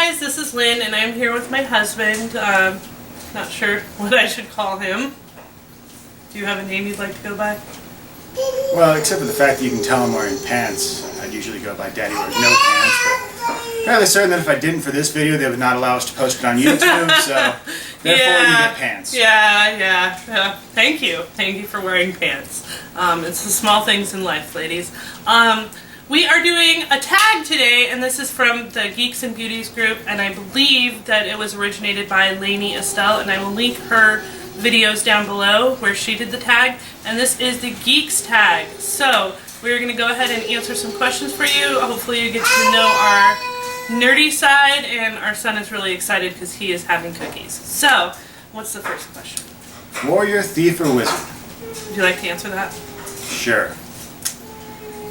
guys, this is Lynn, and I'm here with my husband. Not sure what I should call him. Do you have a name you'd like to go by? Well, except for the fact that you can tell I'm wearing pants. I'd usually go by Daddy Wears No Pants, but fairly certain that if I didn't for this video, they would not allow us to post it on YouTube, so therefore you get pants. Yeah. Thank you. Thank you for wearing pants. It's the small things in life, ladies. We are doing a tag today, and this is from the Geeks and Beauties group, and I believe that it was originated by Lainey Estelle, and I will link her videos down below where she did the tag, and this is the Geeks tag. So we're going to go ahead and answer some questions for you. Hopefully you get to know our nerdy side, and our son is really excited because he is having cookies. So, what's the first question? Warrior, thief, or wizard? Would you like to answer that? Sure.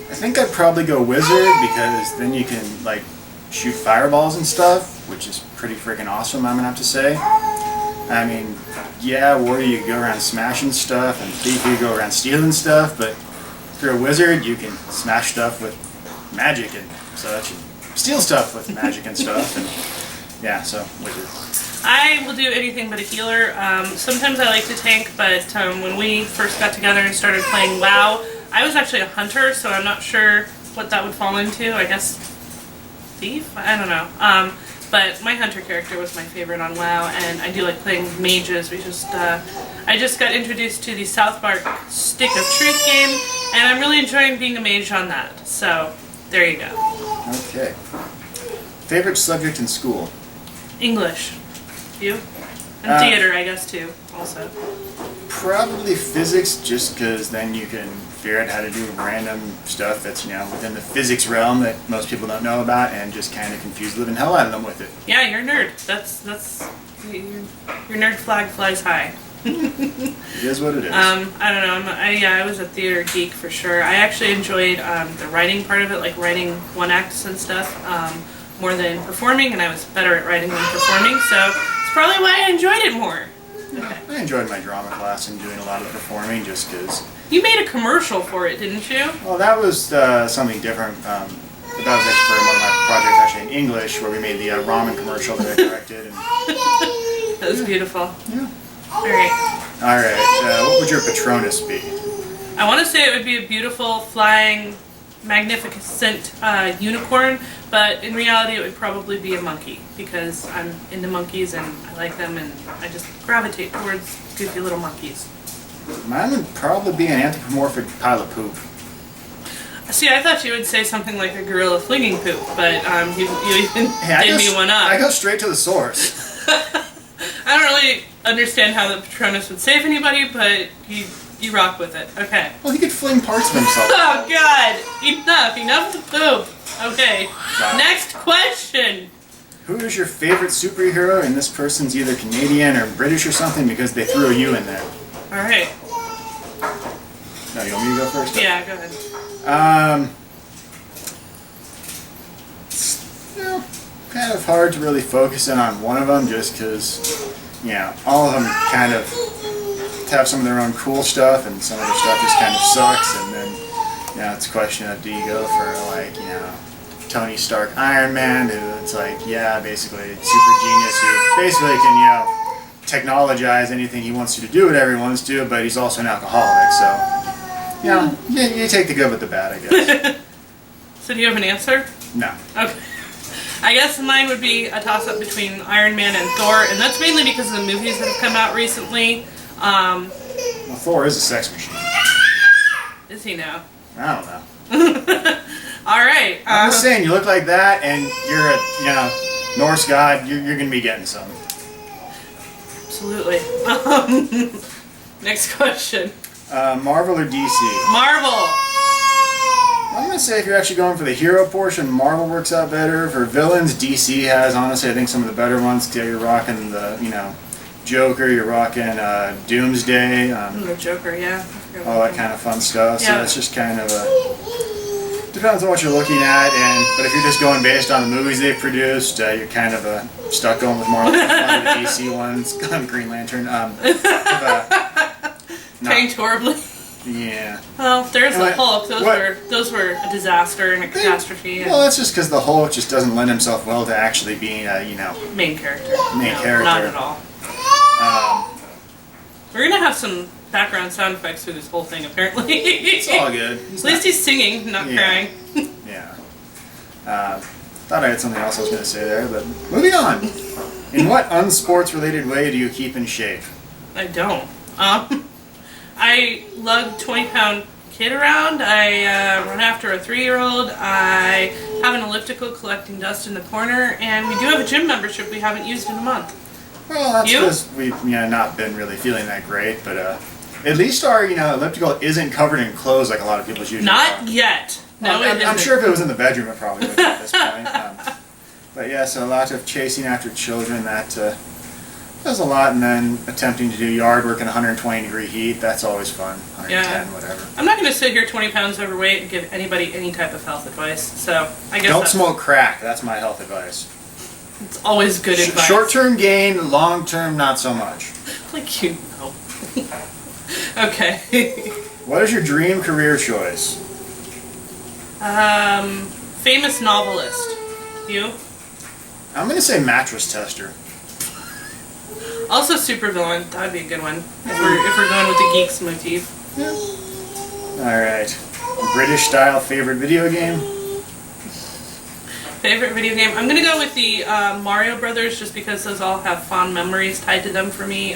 I think I'd probably go wizard because then you can like shoot fireballs and stuff, which is pretty freaking awesome, I'm gonna have to say. I mean, yeah, warrior you go around smashing stuff, and thief you go around stealing stuff, but if you're a wizard you can smash stuff with magic, and so that you steal stuff with magic and stuff, and yeah, so wizard. I will do anything but a healer. Sometimes I like to tank, but when we first got together and started playing WoW, I was actually a hunter, so I'm not sure what that would fall into. I guess thief? I don't know. But my hunter character was my favorite on WoW, and I do like playing mages. I just got introduced to the South Park Stick of Truth game, and I'm really enjoying being a mage on that. So there you go. Okay. Favorite subject in school? English. You? And theater, I guess, too, also. Probably physics, just because then you can figure out how to do random stuff that's, within the physics realm that most people don't know about, and just kind of confuse the living hell out of them with it. Yeah, you're a nerd. That's your nerd flag flies high. It is what it is. I don't know. I was a theater geek for sure. I actually enjoyed the writing part of it, like writing one acts and stuff, more than performing, and I was better at writing than performing, so it's probably why I enjoyed it more. Okay. I enjoyed my drama class and doing a lot of the performing just because... You made a commercial for it, didn't you? Well, that was something different. But that was actually for one of my projects actually in English, where we made the ramen commercial that I directed. And... That was beautiful. Yeah. Alright. What would your patronus be? I want to say it would be a beautiful, flying, magnificent unicorn, but in reality it would probably be a monkey, because I'm into monkeys and I like them, and I just gravitate towards goofy little monkeys. Mine would probably be an anthropomorphic pile of poop. See, I thought you would say something like a gorilla flinging poop, but you even did me one up. I go straight to the source. I don't really understand how the Patronus would save anybody, but you rock with it. Okay. Well, he could fling parts of himself. Oh, God! Enough of the poop. Okay. Wow. Next question. Who is your favorite superhero? And this person's either Canadian or British or something, because they threw a U in there. Alright. No, you want me to go first? Yeah, go ahead. It's kind of hard to really focus in on one of them, just because, all of them kind of have some of their own cool stuff, and some of their stuff just kind of sucks, and then, it's a question of, do you go for, like, Tony Stark Iron Man, who it's like, basically a super genius who basically can, technologize anything he wants you to do, whatever he wants to, but he's also an alcoholic, so, you take the good with the bad, I guess. So do you have an answer? No. Okay. I guess mine would be a toss-up between Iron Man and Thor, and that's mainly because of the movies that have come out recently. Well, Thor is a sex machine. Is he now? I don't know. Alright. I'm just saying, you look like that, and you're a, Norse god, you're going to be getting some. Absolutely. Next question. Marvel or DC? Marvel! I'm going to say if you're actually going for the hero portion, Marvel works out better. For villains, DC has, honestly, I think some of the better ones. You're rocking the, Joker, you're rocking Doomsday. The Joker, yeah. All that kind of fun stuff. Yeah. So it's just kind of depends on what you're looking at. But if you're just going based on the movies they've produced, you're kind of stuck going with more like the DC ones. Green Lantern. Tanked horribly. Yeah. Well, there's And the like, Hulk. what- Those were a disaster and a catastrophe. Well, that's just because the Hulk just doesn't lend himself well to actually being a, Main character. Main No, character. Not at all. um, We're gonna have some background sound effects through this whole thing, apparently. it's all good. At least he's singing, not crying. Yeah. Thought I had something else I was going to say there, but moving on. In what unsports-related way do you keep in shape? I don't. I lug 20-pound kid around. I run after a 3-year-old. I have an elliptical collecting dust in the corner, and we do have a gym membership we haven't used in a month. Well, that's You? because we've not been really feeling that great, but at least our elliptical isn't covered in clothes like a lot of people's usually Not are. yet. No, Well, it I'm isn't. sure if it was in the bedroom, it probably would be at this point. But yeah, so a lot of chasing after children, that does a lot, and then attempting to do yard work in 120-degree heat, that's always fun. 110, whatever. I'm not going to sit here 20 pounds overweight and give anybody any type of health advice, so I guess Don't smoke crack, that's my health advice. it's always good advice. Short-term gain, long-term not so much. Like you know. Okay. What is your dream career choice? Famous novelist. You? I'm going to say mattress tester. Also supervillain. That'd be a good one. If we're going with the geeks motif. Alright. British-style favorite video game? Favorite video game? I'm gonna go with the Mario Brothers, just because those all have fond memories tied to them for me.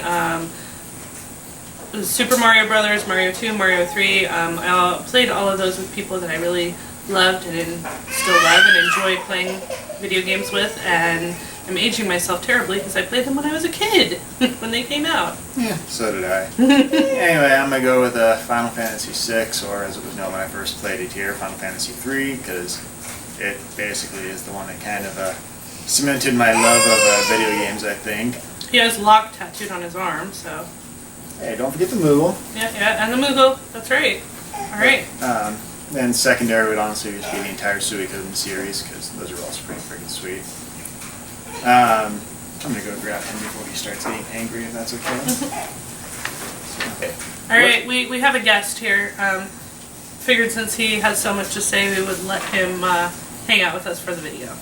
Super Mario Brothers, Mario 2, Mario 3. I played all of those with people that I really loved and still love and enjoy playing video games with, and I'm aging myself terribly because I played them when I was a kid, when they came out. Yeah, so did I. Anyway, I'm going to go with Final Fantasy VI, or as it was known when I first played it here, Final Fantasy III, because it basically is the one that kind of cemented my love of video games, I think. He has Lock tattooed on his arm, so... Hey, don't forget the Moogle. Yeah, and the Moogle. That's right. Alright. Then secondary would honestly just be the entire Suikoden series, because those are also pretty freaking sweet. I'm going to go grab him before he starts getting angry, if that's okay. Okay. Alright, we have a guest here. Figured since he has so much to say, we would let him hang out with us for the video.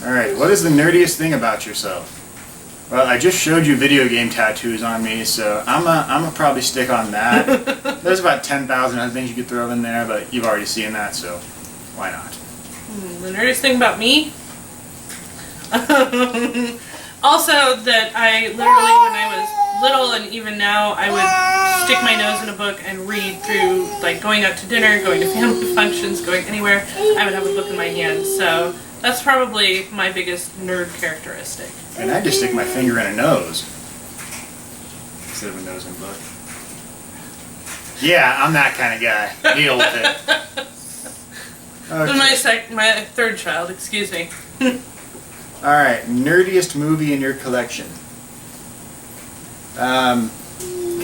Alright, what is the nerdiest thing about yourself? Well, I just showed you video game tattoos on me, so I'm gonna probably stick on that. There's about 10,000 other things you could throw in there, but you've already seen that, so why not? The nerdiest thing about me? Also, that I literally, when I was little and even now, I would stick my nose in a book and read through, like going out to dinner, going to family functions, going anywhere, I would have a book in my hand. So that's probably my biggest nerd characteristic. And I just stick my finger in a nose instead of a nose in a book. Yeah, I'm that kind of guy. Deal with it. Okay. My third child, excuse me. Alright, nerdiest movie in your collection. Kind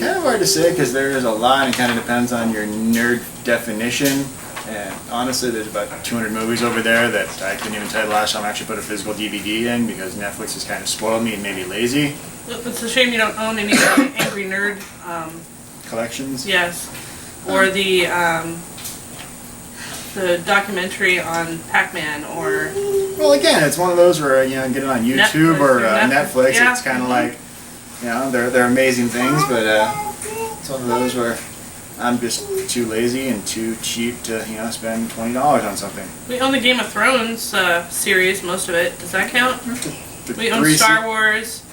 of hard to say because there is a lot and it kind of depends on your nerd definition. And honestly, there's about 200 movies over there that I couldn't even tell you the last time I actually put a physical DVD in because Netflix has kind of spoiled me and made me lazy. It's a shame you don't own any of the Angry Nerd Collections? yes. Or the documentary on Pac-Man, or... Well, again, it's one of those where, get it on YouTube or Netflix. Yeah. It's kind of like, they're amazing things, but it's one of those where I'm just too lazy and too cheap to, spend $20 on something. We own the Game of Thrones series, most of it. Does that count? We own Three Star Wars.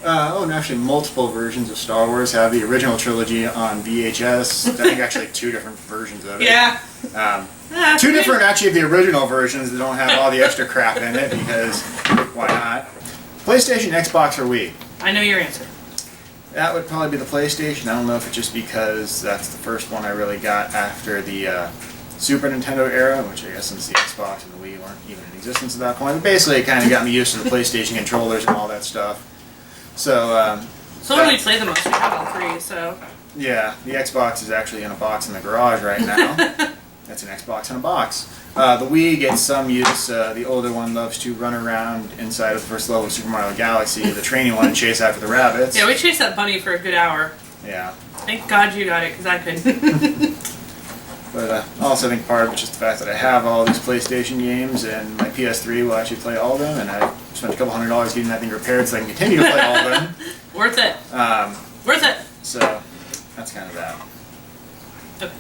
And actually multiple versions of Star Wars. Have the original trilogy on VHS. I think actually 2 different versions of it. Yeah. 2 different, actually, of the original versions that don't have all the extra crap in it, because why not? PlayStation, Xbox, or Wii? I know your answer. That would probably be the PlayStation. I don't know if it's just because that's the first one I really got after the Super Nintendo era, which I guess since the Xbox and the Wii weren't even in existence at that point. But basically, it kind of got me used to the PlayStation controllers and all that stuff. So when we play the most, we have all 3, so... Yeah, the Xbox is actually in a box in the garage right now. That's an Xbox in a box. The Wii gets some use. The older one loves to run around inside of the first level of Super Mario Galaxy, the training one, and chase after the rabbits. Yeah, we chased that bunny for a good hour. Yeah. Thank God you got it, because I couldn't. But I also think part of it's just the fact that I have all these PlayStation games, and my PS3 will actually play all of them, and I spent a couple $100 getting that thing repaired so I can continue to play all of them. Worth it. Worth it. So that's kind of that. Okay.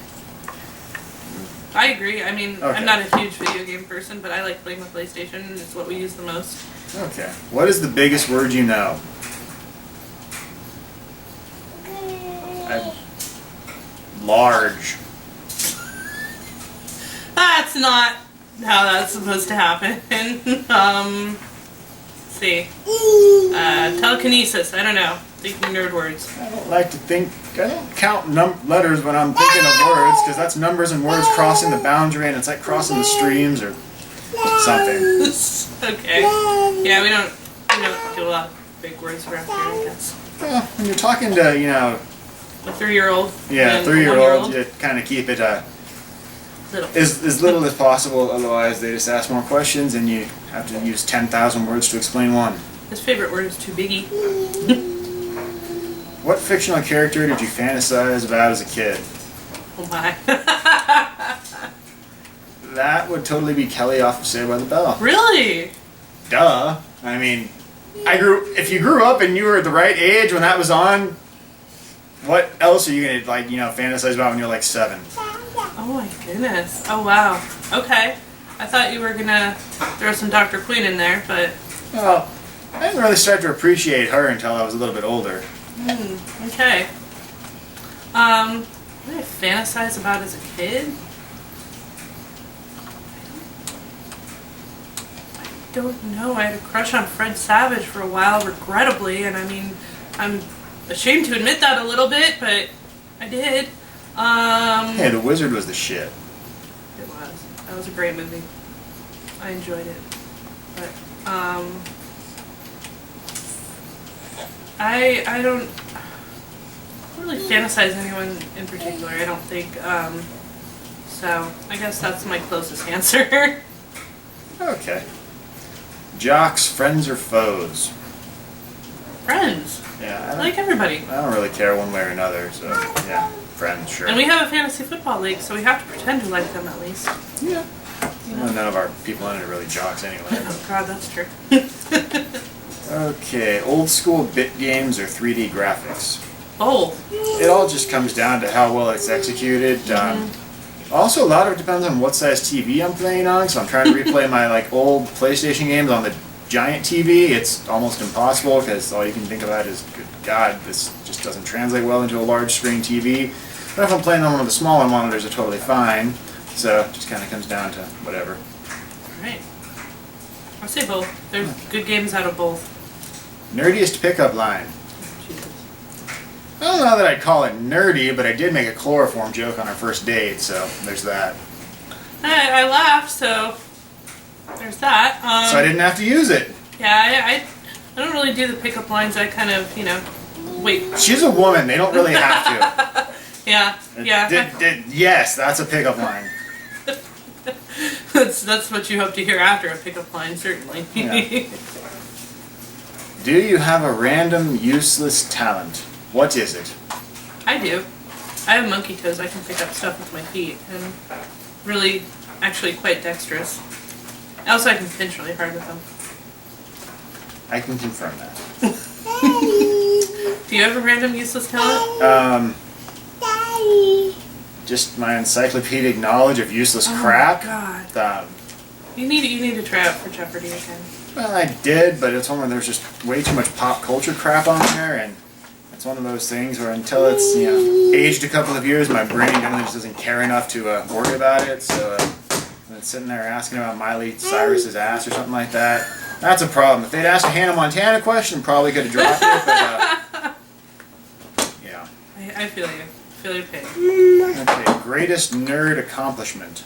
I agree. I mean, Okay. I'm not a huge video game person, but I like playing with PlayStation. It's what we use the most. Okay. What is the biggest word you know? Large. That's not how that's supposed to happen. Let's see. Telekinesis. I don't know. Thinking nerd words. I don't like to think. I don't count letters when I'm thinking of words, because that's numbers and words crossing the boundary, and it's like crossing the streams or something. Okay. Yeah, we don't do a lot of big words around here, I guess. Well, when you're talking to, A 3-year-old. yeah, and 3-year-old, you kind of keep it Little. as little as possible, otherwise they just ask more questions and you have to use 10,000 words to explain one. His favorite word is too biggie. What fictional character did you fantasize about as a kid? Oh my. That would totally be Kelly off of Saved by the Bell. Really? Duh. I mean, if you grew up and you were at the right age when that was on, what else are you going to, fantasize about when you're like 7? Oh my goodness. Oh wow. Okay. I thought you were gonna throw some Dr. Queen in there, but... Well, I didn't really start to appreciate her until I was a little bit older. Okay. What did I fantasize about as a kid? I don't know. I had a crush on Fred Savage for a while, regrettably, and I mean, I'm ashamed to admit that a little bit, but I did. Hey, The Wizard was the shit. It was. That was a great movie. I enjoyed it. But, I don't really fantasize anyone in particular, I don't think. So, I guess that's my closest answer. Okay. Jocks, friends or foes? Friends. Yeah, I like everybody. I don't really care one way or another, so yeah, friends, sure. And we have a fantasy football league, so we have to pretend to like them at least. Yeah. Well, none of our people in it are really jocks anyway. Oh god, that's true. Okay, old school bit games or 3D graphics? Both. It all just comes down to how well it's executed. Also, a lot of it depends on what size TV I'm playing on, so I'm trying to replay my old PlayStation games on the giant TV. It's almost impossible because all you can think about is, good God, this just doesn't translate well into a large screen TV. But if I'm playing on one of the smaller monitors, they're totally fine. So it just kind of comes down to whatever. Alright. I'll say both. There's good games out of both. Nerdiest pickup line. Jesus. I don't know that I'd call it nerdy, but I did make a chloroform joke on our first date, so there's that. I laughed, so there's that. So I didn't have to use it. Yeah, I don't really do the pickup lines. I kind of, wait. She's a woman. They don't really have to. Yeah. Yes, that's a pickup line. That's what you hope to hear after a pickup line, certainly. Yeah. Do you have a random, useless talent? What is it? I do. I have monkey toes. I can pick up stuff with my feet, and really, actually quite dexterous. Also, I can pinch really hard with them. I can confirm that. Do you have a random useless talent? Just my encyclopedic knowledge of useless crap. God. You need to try out for Jeopardy again. Well, I did, but it's one where there's just way too much pop culture crap on there, and it's one of those things where until it's aged a couple of years, my brain generally just doesn't care enough to worry about it. So when it's sitting there asking about Miley Cyrus's ass or something like that, that's a problem. If they'd asked a Hannah Montana question, probably could have dropped it. But yeah. I feel you. Feel your pain. Okay, greatest nerd accomplishment.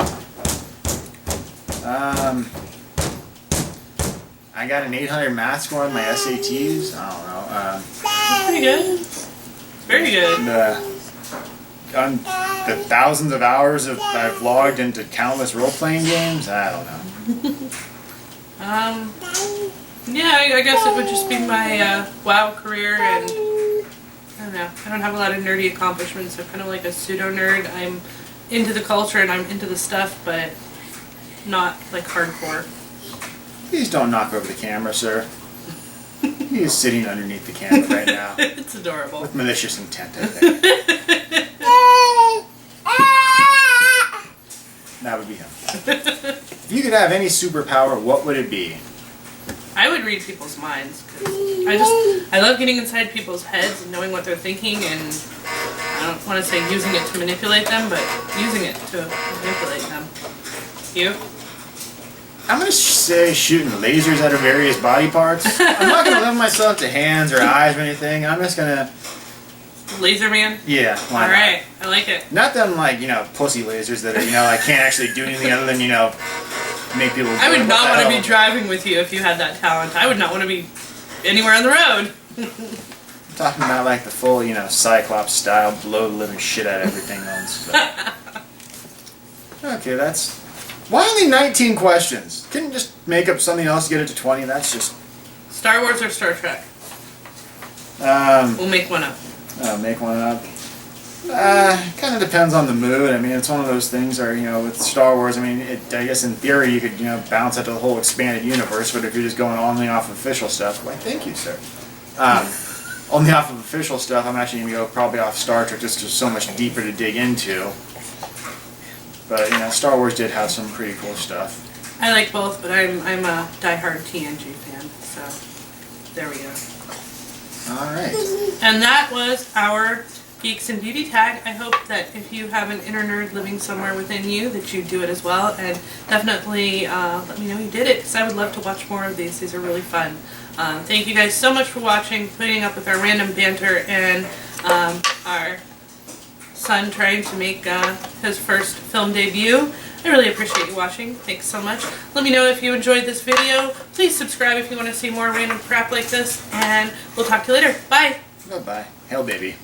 I got an 800 math score on my SATs. I don't know. Pretty good. Very good. On the thousands of hours I've logged into countless role-playing games. I don't know. Yeah, I guess it would just be my WoW career, and don't know. I don't have a lot of nerdy accomplishments. I'm kind of like a pseudo-nerd. I'm into the culture and I'm into the stuff, but not like hardcore. Please don't knock over the camera, sir. He is sitting underneath the camera right now. It's adorable. With malicious intent, I think. That would be him. If you could have any superpower, what would it be? I would read people's minds, because I love getting inside people's heads and knowing what they're thinking, and I don't want to say using it to manipulate them, but using it to manipulate them. You? I'm going to say shooting lasers out of various body parts. I'm not going to limit myself to hands or eyes or anything. I'm just going to... Laser man? Yeah, why not? Alright, I like it. Not them, like, pussy lasers that are, like, can't actually do anything other than, make people... I would not want to be driving with you if you had that talent. I would not want to be anywhere on the road. I'm talking about, like, the full, Cyclops style, blow the living shit out of everything ones. Okay, that's... Why only 19 questions? Couldn't you just make up something else to get it to 20? That's just... Star Wars or Star Trek? We'll make one up. Make one up. Kind of depends on the mood. I mean, it's one of those things where, with Star Wars, I mean, I guess in theory you could, bounce out to the whole expanded universe, but if you're just going only off of official stuff, why, thank you, sir. Only off of official stuff, I'm actually going to go probably off Star Trek just 'cause so much deeper to dig into. But, Star Wars did have some pretty cool stuff. I like both, but I'm a diehard TNG fan, so there we go. Alright. And that was our Geeks and Beauty Tag. I hope that if you have an inner nerd living somewhere within you, that you do it as well. And definitely let me know you did it, because I would love to watch more of these. These are really fun. Thank you guys so much for watching, putting up with our random banter, and our son trying to make his first film debut. I really appreciate you watching. Thanks so much. Let me know if you enjoyed this video. Please subscribe if you want to see more random crap like this, and we'll talk to you later. Bye! Bye-bye. Hell, baby.